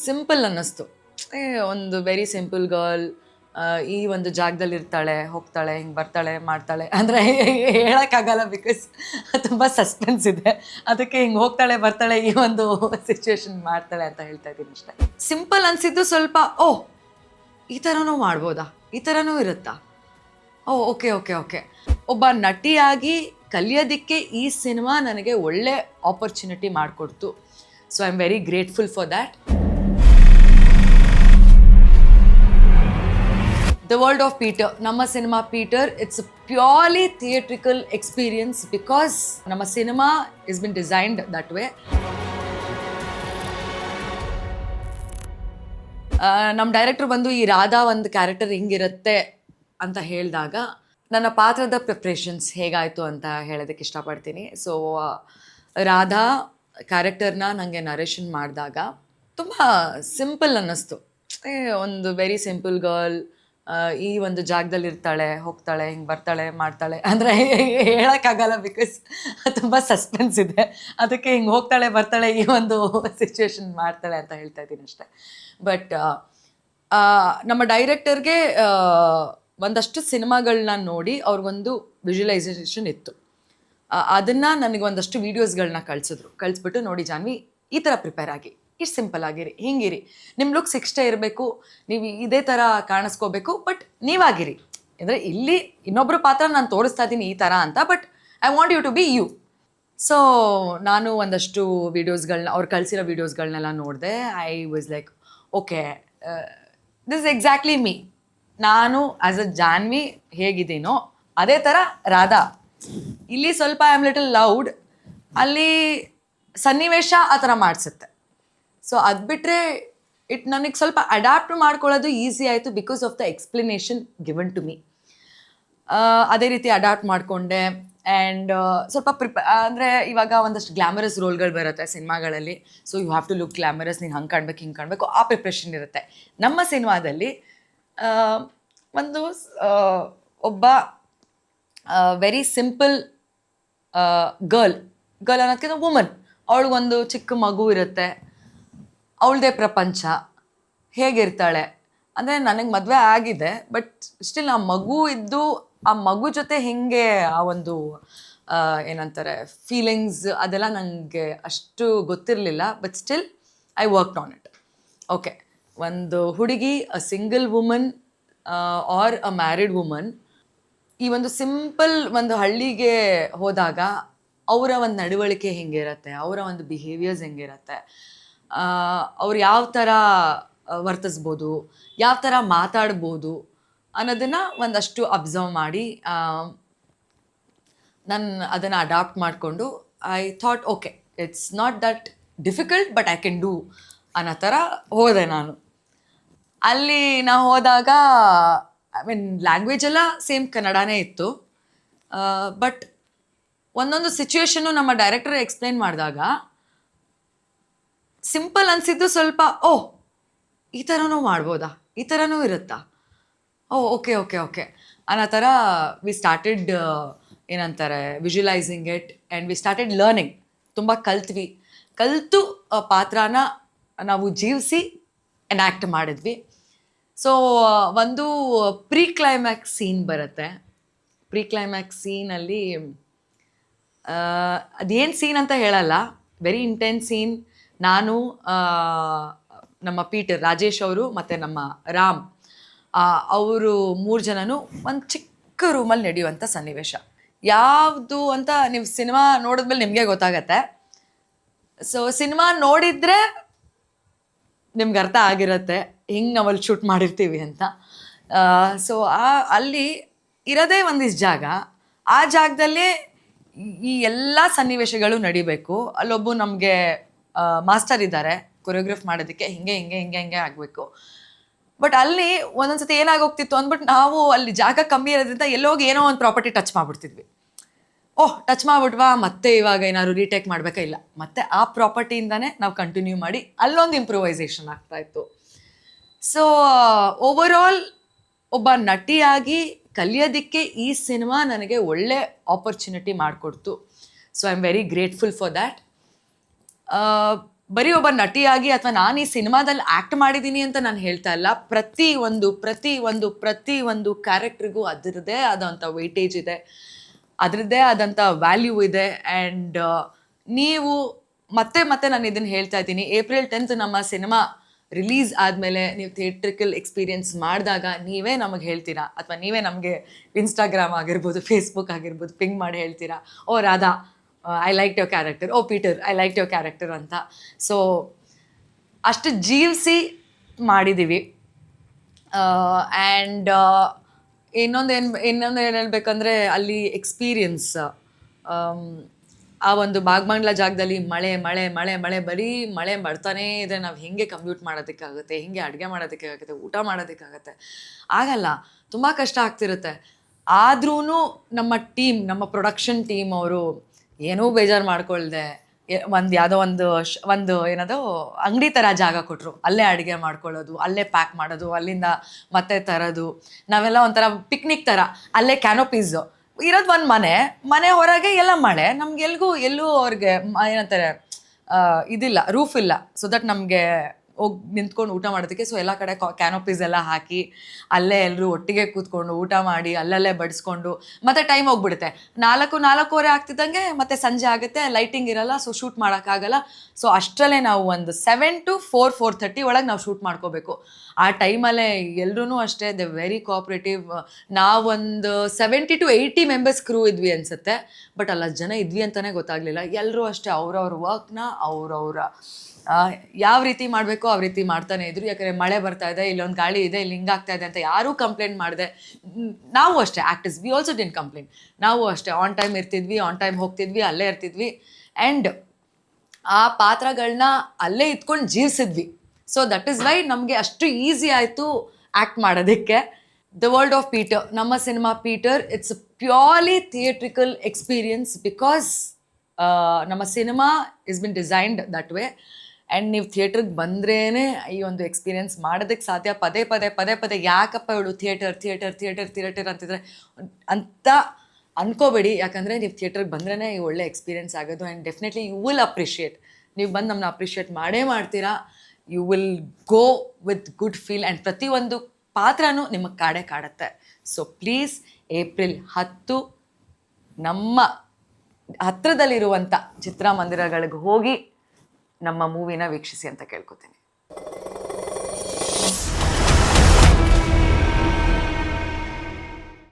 Simple ಅನ್ನಿಸ್ತು. ಒಂದು very simple girl, ಈ ಒಂದು ಜಾಗದಲ್ಲಿ ಇರ್ತಾಳೆ, ಹೋಗ್ತಾಳೆ, ಹಿಂಗೆ ಬರ್ತಾಳೆ, ಮಾಡ್ತಾಳೆ ಅಂದರೆ ಹೇಳೋಕ್ಕಾಗಲ್ಲ, ಬಿಕಾಸ್ ತುಂಬ ಸಸ್ಪೆನ್ಸ್ ಇದೆ. ಅದಕ್ಕೆ ಹಿಂಗೆ ಹೋಗ್ತಾಳೆ, ಬರ್ತಾಳೆ, ಈ ಒಂದು ಸಿಚುವೇಶನ್ ಮಾಡ್ತಾಳೆ ಅಂತ ಹೇಳ್ತಾ ಇದ್ದೀನಿ ಅಷ್ಟೇ. ಸಿಂಪಲ್ ಅನಿಸಿದ್ದು ಸ್ವಲ್ಪ, ಓಹ್ ಈ ಥರನೂ ಮಾಡ್ಬೋದಾ, ಈ ಥರನೂ ಇರುತ್ತಾ, ಓಕೆ ಓಕೆ ಓಕೆ. ಒಬ್ಬ ನಟಿಯಾಗಿ ಕಲಿಯೋದಕ್ಕೆ ಈ ಸಿನಿಮಾ ನನಗೆ ಒಳ್ಳೆ ಆಪರ್ಚುನಿಟಿ ಮಾಡಿಕೊಡ್ತು. So I am very grateful for that. The world of Peter, ನಮ್ಮ cinema Peter, it's a purely theatrical experience because ನಮ್ಮ cinema is been designed that way. ನಮ್ಮ ಡೈರೆಕ್ಟರ್ ಬಂದು ಈ ರಾಧಾ ಒಂದು ಕ್ಯಾರೆಕ್ಟರ್ ಹಿಂಗಿರುತ್ತೆ ಅಂತ ಹೇಳಿದಾಗ ನನ್ನ ಪಾತ್ರದ ಪ್ರಿಪ್ರೇಷನ್ಸ್ ಹೇಗಾಯಿತು ಅಂತ ಹೇಳೋದಕ್ಕೆ ಇಷ್ಟಪಡ್ತೀನಿ. ಸೊ ರಾಧಾ ಕ್ಯಾರೆಕ್ಟರ್ನ ನನಗೆ ನರೇಷನ್ ಮಾಡಿದಾಗ ತುಂಬ ಸಿಂಪಲ್ ಅನ್ನಿಸ್ತು. ಒಂದು ವೆರಿ ಸಿಂಪಲ್ ಗರ್ಲ್, ಈ ಒಂದು ಜಾಗದಲ್ಲಿ ಇರ್ತಾಳೆ, ಹೋಗ್ತಾಳೆ, ಹಿಂಗೆ ಬರ್ತಾಳೆ, ಮಾಡ್ತಾಳೆ ಅಂದರೆ ಹೇಳೋಕ್ಕಾಗಲ್ಲ, ಬಿಕಾಸ್ ತುಂಬ ಸಸ್ಪೆನ್ಸ್ ಇದೆ. ಅದಕ್ಕೆ ಹಿಂಗೆ ಹೋಗ್ತಾಳೆ, ಬರ್ತಾಳೆ, ಈ ಒಂದು ಸಿಚುವೇಶನ್ ಮಾಡ್ತಾಳೆ ಅಂತ ಹೇಳ್ತಾ ಇದ್ದೀನಿ ಅಷ್ಟೇ. ಬಟ್ ನಮ್ಮ ಡೈರೆಕ್ಟರ್ಗೆ ಒಂದಷ್ಟು ಸಿನಿಮಾಗಳನ್ನ ನೋಡಿ ಅವ್ರಿಗೊಂದು ವಿಜುವಲೈಸೇಷನ್ ಇತ್ತು. ಅದನ್ನು ನನಗೆ ಒಂದಷ್ಟು ವೀಡಿಯೋಸ್ಗಳನ್ನ ಕಳಿಸ್ಬಿಟ್ಟು, ನೋಡಿ ಜಾನ್ವಿ, ಈ ಥರ ಪ್ರಿಪೇರ್ ಆಗಿ, ಇಷ್ಟು ಸಿಂಪಲ್ ಆಗಿರಿ, ಹಿಂಗಿರಿ, ನಿಮ್ಮ ಲುಕ್ಸ್ ಇಷ್ಟೇ ಇರಬೇಕು, ನೀವು ಇದೇ ಥರ ಕಾಣಿಸ್ಕೋಬೇಕು, ಬಟ್ ನೀವಾಗಿರಿ. ಅಂದರೆ ಇಲ್ಲಿ ಇನ್ನೊಬ್ಬರು ಪಾತ್ರ ನಾನು ತೋರಿಸ್ತಾ ಇದ್ದೀನಿ ಈ ಥರ ಅಂತ, but I want you to be you. So ನಾನು ಒಂದಷ್ಟು ವೀಡಿಯೋಸ್ಗಳನ್ನ, ಅವ್ರು ಕಳಿಸಿರೋ ವೀಡಿಯೋಸ್ಗಳನ್ನೆಲ್ಲ ನೋಡಿದೆ. I was like, okay, this is exactly me. ನಾನು ಆ್ಯಸ್ ಅ ಜಾನ್ವಿ ಹೇಗಿದ್ದೀನೋ ಅದೇ ಥರ ರಾಧಾ. ಇಲ್ಲಿ ಸ್ವಲ್ಪ ಐ ಆಮ್ ಲಿಟಲ್ ಲೌಡ್, ಅಲ್ಲಿ ಸನ್ನಿವೇಶ ಆ ಥರ ಮಾಡಿಸುತ್ತೆ. ಸೊ ಅದು ಬಿಟ್ಟರೆ ನನಗೆ ಸ್ವಲ್ಪ ಅಡ್ಯಾಪ್ಟ್ ಮಾಡ್ಕೊಳ್ಳೋದು ಈಸಿ ಆಯಿತು because of the explanation given to me. ಅದೇ ರೀತಿ ಅಡ್ಯಾಪ್ಟ್ ಮಾಡಿಕೊಂಡೆ. ಆ್ಯಂಡ್ ಸ್ವಲ್ಪ ಅಂದರೆ ಇವಾಗ ಒಂದಷ್ಟು ಗ್ಲಾಮರಸ್ ರೋಲ್ಗಳು ಬರುತ್ತೆ ಸಿನಿಮಾಗಳಲ್ಲಿ. So you have to look glamorous, ನೀನು ಹಂಗೆ ಕಾಣಬೇಕು, ಹಿಂಗೆ ಕಾಣಬೇಕು, ಆ ಪ್ರಿಪ್ರೇಷನ್ ಇರುತ್ತೆ. ನಮ್ಮ ಸಿನಿಮಾದಲ್ಲಿ ಒಂದು ಒಬ್ಬ ವೆರಿ ಸಿಂಪಲ್ ಗರ್ಲ್ ಅನ್ನೋದಕ್ಕಿಂತ ವುಮನ್, ಅವಳಿಗೊಂದು ಚಿಕ್ಕ ಮಗು ಇರುತ್ತೆ, ಅವಳದೇ ಪ್ರಪಂಚ, ಹೇಗಿರ್ತಾಳೆ ಅಂದರೆ, ನನಗೆ ಮದುವೆ ಆಗಿದೆ, ಬಟ್ ಸ್ಟಿಲ್ ಆ ಮಗು ಇದ್ದು ಆ ಮಗು ಜೊತೆ ಹೇಗೆ ಆ ಒಂದು ಏನಂತಾರೆ ಫೀಲಿಂಗ್ಸ್ ಅದೆಲ್ಲ ನನಗೆ ಅಷ್ಟು ಗೊತ್ತಿರಲಿಲ್ಲ. But still I worked on it. Okay, ಒಂದು ಹುಡುಗಿ, a single woman or a married woman, ಈ ಒಂದು ಸಿಂಪಲ್ ಒಂದು ಹಳ್ಳಿಗೆ ಹೋದಾಗ ಅವರ ಒಂದು ನಡವಳಿಕೆ ಹೆಂಗಿರುತ್ತೆ, ಅವರ ಒಂದು ಬಿಹೇವಿಯರ್ಸ್ ಹೆಂಗಿರುತ್ತೆ, ಅವ್ರು ಯಾವ ಥರ ವರ್ತಿಸ್ಬೋದು, ಯಾವ ಥರ ಮಾತಾಡ್ಬೋದು ಅನ್ನೋದನ್ನು ಒಂದಷ್ಟು ಅಬ್ಸರ್ವ್ ಮಾಡಿ ನಾನು ಅದನ್ನು ಅಡಾಪ್ಟ್ ಮಾಡಿಕೊಂಡು I thought, okay, it's not that difficult but I can do ಅನ್ನೋ ಥರ ಹೋದೆ ನಾನು. ಅಲ್ಲಿ ನಾವು ಹೋದಾಗ ಐ ಮೀನ್ ಲ್ಯಾಂಗ್ವೇಜ್ ಎಲ್ಲ ಸೇಮ್ ಕನ್ನಡನೇ ಇತ್ತು. ಬಟ್ ಒಂದೊಂದು ಸಿಚುವೇಶನ್ನು ನಮ್ಮ ಡೈರೆಕ್ಟರ್ ಎಕ್ಸ್ಪ್ಲೇನ್ ಮಾಡಿದಾಗ ಸಿಂಪಲ್ ಅನಿಸಿದ್ದು ಸ್ವಲ್ಪ, ಓಹ್ ಈ ಥರನೂ ಮಾಡ್ಬೋದಾ, ಈ ಥರನೂ ಇರುತ್ತಾ, ಓಕೆ ಓಕೆ ಓಕೆ ಅನ್ನೋ ಥರ ವಿ ಸ್ಟಾರ್ಟೆಡ್ ಏನಂತಾರೆ visualising it and we started learning. ತುಂಬ ಕಲಿತು ಪಾತ್ರನ ನಾವು ಜೀವಿಸಿ ಎನ್ಯಾಕ್ಟ್ ಮಾಡಿದ್ವಿ. ಸೊ ಒಂದು ಪ್ರೀ ಕ್ಲೈಮ್ಯಾಕ್ಸ್ ಸೀನ್ ಬರುತ್ತೆ. ಪ್ರೀ ಕ್ಲೈಮ್ಯಾಕ್ಸ್ ಸೀನಲ್ಲಿ ಅದೇನು ಸೀನ್ ಅಂತ ಹೇಳಲ್ಲ, ವೆರಿ ಇಂಟೆನ್ಸ್ ಸೀನ್. ನಾನು ನಮ್ಮ ಪೀಟರ್ ರಾಜೇಶ್ ಅವರು ಮತ್ತು ನಮ್ಮ ರಾಮ್ ಅವರು 3 ಜನನು ಒಂದು ಚಿಕ್ಕ ರೂಮಲ್ಲಿ ನಡೆಯುವಂಥ ಸನ್ನಿವೇಶ. ಯಾವುದು ಅಂತ ನೀವು ಸಿನಿಮಾ ನೋಡಿದ್ಮೇಲೆ ನಿಮಗೆ ಗೊತ್ತಾಗತ್ತೆ. ಸೊ ಸಿನಿಮಾ ನೋಡಿದರೆ ನಿಮ್ಗೆ ಅರ್ಥ ಆಗಿರುತ್ತೆ ಹಿಂಗೆ ನಾವಲ್ಲಿ ಶೂಟ್ ಮಾಡಿರ್ತೀವಿ ಅಂತ. ಸೊ ಅಲ್ಲಿ ಇರೋದೇ ಒಂದಿಷ್ಟು ಜಾಗ, ಆ ಜಾಗದಲ್ಲೇ ಈ ಎಲ್ಲ ಸನ್ನಿವೇಶಗಳು ನಡಿಬೇಕು. ಅಲ್ಲೊಬ್ಬ ನಮಗೆ ಮಾಸ್ಟರ್ ಇದ್ದಾರೆ ಕೊರಿಯೋಗ್ರಾಫ್ ಮಾಡೋದಕ್ಕೆ, ಹಿಂಗೆ ಆಗಬೇಕು. ಬಟ್ ಅಲ್ಲಿ ಒಂದೊಂದ್ಸತಿ ಏನಾಗೋಗ್ತಿತ್ತು ಅಂದ್ಬಿಟ್ಟು ನಾವು ಅಲ್ಲಿ ಜಾಗ ಕಮ್ಮಿ ಇರೋದ್ರಿಂದ ಎಲ್ಲೋಗಿ ಏನೋ ಒಂದು ಪ್ರಾಪರ್ಟಿ ಟಚ್ ಮಾಡಿಬಿಡ್ತಿದ್ವಿ. ಟಚ್ ಮಾಡಿಬಿಟ್ವಾ, ಮತ್ತೆ ಇವಾಗ ಏನಾದ್ರು ರೀಟೇಕ್ ಮಾಡಬೇಕಾ, ಇಲ್ಲ, ಮತ್ತೆ ಆ ಪ್ರಾಪರ್ಟಿಯಿಂದನೇ ನಾವು ಕಂಟಿನ್ಯೂ ಮಾಡಿ ಅಲ್ಲೊಂದು ಇಂಪ್ರೂವೈಸೇಷನ್ ಆಗ್ತಾಯಿತ್ತು. ಸೊ ಓವರಾಲ್ ಒಬ್ಬ ನಟಿಯಾಗಿ ಕಲಿಯೋದಕ್ಕೆ ಈ ಸಿನಿಮಾ ನನಗೆ ಒಳ್ಳೆ ಆಪರ್ಚುನಿಟಿ ಮಾಡಿಕೊಡ್ತು. So I am very grateful for that. ಬರೀ ಒಬ್ಬ ನಟಿಯಾಗಿ ಅಥವಾ ನಾನು ಈ ಸಿನಿಮಾದಲ್ಲಿ ಆ್ಯಕ್ಟ್ ಮಾಡಿದ್ದೀನಿ ಅಂತ ನಾನು ಹೇಳ್ತಾ ಇಲ್ಲ. ಪ್ರತಿ ಒಂದು ಕ್ಯಾರೆಕ್ಟ್ರಿಗೂ ಅದರದ್ದೇ ಆದಂಥ ವೆಯ್ಟೇಜ್ ಇದೆ, ಅದರದ್ದೇ ಆದಂಥ ವ್ಯಾಲ್ಯೂ ಇದೆ. ಆ್ಯಂಡ್ ನೀವು ಮತ್ತೆ ನಾನು ಇದನ್ನು ಹೇಳ್ತಾ ಇದ್ದೀನಿ, April 10th ನಮ್ಮ ಸಿನಿಮಾ ರಿಲೀಸ್ ಆದಮೇಲೆ ನೀವು ಥಿಯೇಟ್ರಿಕಲ್ ಎಕ್ಸ್ಪೀರಿಯನ್ಸ್ ಮಾಡಿದಾಗ ನೀವೇ ನಮಗೆ ಹೇಳ್ತೀರಾ, ಅಥವಾ ನೀವೇ ನಮಗೆ ಇನ್ಸ್ಟಾಗ್ರಾಮ್ ಆಗಿರ್ಬೋದು, ಫೇಸ್ಬುಕ್ ಆಗಿರ್ಬೋದು ಪಿಂಗ್ ಮಾಡಿ ಹೇಳ್ತೀರಾ, oh Radha I like your character, oh Peter I like your character ಅಂತ. ಸೊ ಅಷ್ಟು ಜೀವಿಸಿ ಮಾಡಿದ್ದೀವಿ. ಆ್ಯಂಡ್ ಇನ್ನೊಂದು ಏನು ಹೇಳ್ಬೇಕಂದ್ರೆ ಅಲ್ಲಿ ಎಕ್ಸ್ಪೀರಿಯನ್ಸ್, ಆ ಒಂದು ಬಾಗ್ಮಂಗ್ಲ ಜಾಗದಲ್ಲಿ ಮಳೆ ಬರೀ ಮಳೆ ಬರ್ತಾನೇ ಇದೆ. ನಾವು ಹೆಂಗೆ ಕಂಪ್ಯೂಟ್ ಮಾಡೋದಕ್ಕಾಗುತ್ತೆ, ಹೆಂಗೆ ಅಡುಗೆ ಮಾಡೋದಕ್ಕಾಗುತ್ತೆ, ಊಟ ಮಾಡೋದಕ್ಕಾಗತ್ತೆ, ಆಗಲ್ಲ, ತುಂಬ ಕಷ್ಟ ಆಗ್ತಿರುತ್ತೆ. ಆದ್ರೂ ನಮ್ಮ ಪ್ರೊಡಕ್ಷನ್ ಟೀಮ್ ಅವರು ಏನೂ ಬೇಜಾರು ಮಾಡ್ಕೊಳ್ದೆ ಒಂದು ಏನದು ಅಂಗಡಿ ಥರ ಜಾಗ ಕೊಟ್ಟರು, ಅಲ್ಲೇ ಅಡುಗೆ ಮಾಡ್ಕೊಳ್ಳೋದು, ಅಲ್ಲೇ ಪ್ಯಾಕ್ ಮಾಡೋದು, ಅಲ್ಲಿಂದ ಮತ್ತೆ ತರೋದು. ನಾವೆಲ್ಲ ಒಂಥರ ಪಿಕ್ನಿಕ್ ಥರ, ಅಲ್ಲೇ ಕ್ಯಾನೋಪೀಸು ಇರೋದು, ಒಂದು ಮನೆ ಹೊರಗೆ ಎಲ್ಲ ಮಳೆ, ಎಲ್ಲೂ ಅವ್ರಿಗೆ ಏನಂತಾರೆ ಇದಿಲ್ಲ, ರೂಫ್ ಇಲ್ಲ, ಸೊ ದಟ್ ನಮಗೆ ಹೋಗಿ ನಿಂತ್ಕೊಂಡು ಊಟ ಮಾಡೋದಕ್ಕೆ. ಸೊ ಎಲ್ಲ ಕಡೆ ಕ್ಯಾನೋಪೀಸ್ ಎಲ್ಲ ಹಾಕಿ ಅಲ್ಲೇ ಎಲ್ಲರೂ ಒಟ್ಟಿಗೆ ಕೂತ್ಕೊಂಡು ಊಟ ಮಾಡಿ ಅಲ್ಲಲ್ಲೇ ಬಡಿಸ್ಕೊಂಡು, ಮತ್ತೆ ಟೈಮ್ ಹೋಗ್ಬಿಡುತ್ತೆ, 4:30 ಆಗ್ತಿದ್ದಂಗೆ ಮತ್ತೆ ಸಂಜೆ ಆಗುತ್ತೆ, ಲೈಟಿಂಗ್ ಇರಲ್ಲ, ಸೊ ಶೂಟ್ ಮಾಡೋಕ್ಕಾಗಲ್ಲ. ಸೊ ಅಷ್ಟರಲ್ಲೇ ನಾವು ಒಂದು 7 to 4:30 ಒಳಗೆ ನಾವು ಶೂಟ್ ಮಾಡ್ಕೋಬೇಕು. ಆ ಟೈಮಲ್ಲೇ ಎಲ್ಲರೂ ಅಷ್ಟೇ ದೆ ವೆರಿ ಕೋಆಪ್ರೇಟಿವ್. ನಾವೊಂದು 70 to 80 ಮೆಂಬರ್ಸ್ ಕ್ರೂ ಇದ್ವಿ ಅನಿಸುತ್ತೆ, ಬಟ್ ಅಲ್ಲ ಜನ ಇದ್ವಿ ಅಂತಲೇ ಗೊತ್ತಾಗಲಿಲ್ಲ. ಎಲ್ಲರೂ ಅಷ್ಟೇ ಅವ್ರವ್ರ ವರ್ಕ್ನ ಅವ್ರವ್ರ ಯಾವ ರೀತಿ ಮಾಡಬೇಕೋ ಆ ರೀತಿ ಮಾಡ್ತಾನೆ ಇದ್ರು. ಯಾಕಂದರೆ ಮಳೆ ಬರ್ತಾ ಇದೆ, ಇಲ್ಲೊಂದು ಗಾಳಿ ಇದೆ, ಇಲ್ಲಿ ಹಿಂಗಾಗ್ತಾ ಇದೆ ಅಂತ ಯಾರೂ ಕಂಪ್ಲೇಂಟ್ ಮಾಡಿದೆ. ನಾವು ಅಷ್ಟೇ actors, we also didn't complaint. ನಾವು ಅಷ್ಟೇ ಆನ್ ಟೈಮ್ ಇರ್ತಿದ್ವಿ, ಆನ್ ಟೈಮ್ ಹೋಗ್ತಿದ್ವಿ, ಅಲ್ಲೇ ಇರ್ತಿದ್ವಿ. ಆ್ಯಂಡ್ ಆ ಪಾತ್ರಗಳನ್ನ ಅಲ್ಲೇ ಇದ್ಕೊಂಡು ಜೀವಿಸಿದ್ವಿ. ಸೊ ದಟ್ ಈಸ್ ವೈ ನಮಗೆ ಅಷ್ಟು ಈಸಿ ಆಯಿತು ಆ್ಯಕ್ಟ್ ಮಾಡೋದಕ್ಕೆ. ದ ವರ್ಲ್ಡ್ ಆಫ್ ಪೀಟರ್, ನಮ್ಮ cinema Peter, it's purely theatrical experience, because ನಮ್ಮ cinema is been designed that way. And ನೀವು ಥಿಯೇಟ್ರಿಗೆ ಬಂದ್ರೇ ಈ ಒಂದು ಎಕ್ಸ್ಪೀರಿಯನ್ಸ್ ಮಾಡೋದಕ್ಕೆ ಸಾಧ್ಯ. ಪದೇ ಯಾಕಪ್ಪ ಇವಳು ಥಿಯೇಟರ್ ಅಂತಿದ್ರೆ ಅಂತ ಅನ್ಕೋಬೇಡಿ. ಯಾಕಂದರೆ ನೀವು ಥಿಯೇಟ್ರಿಗೆ ಬಂದ್ರೇ ಈ ಒಳ್ಳೆ ಎಕ್ಸ್ಪೀರಿಯನ್ಸ್ ಆಗೋದು. And definitely you will appreciate. ನೀವು ಬಂದು ನಮ್ಮನ್ನ ಅಪ್ರಿಷಿಯೇಟ್ ಮಾಡೇ ಮಾಡ್ತೀರಾ. You will go with good feel. And ಪ್ರತಿಯೊಂದು ಪಾತ್ರನೂ ನಿಮಗೆ ಕಾಡುತ್ತೆ. ಸೊ ಪ್ಲೀಸ್ April 10 ನಮ್ಮ ಹತ್ತಿರದಲ್ಲಿರುವಂಥ ಚಿತ್ರಮಂದಿರಗಳಿಗೆ ಹೋಗಿ ನಮ್ಮ ಮೂವಿನ ವೀಕ್ಷಿಸಿ ಅಂತ ಕೇಳ್ಕೊತೀನಿ.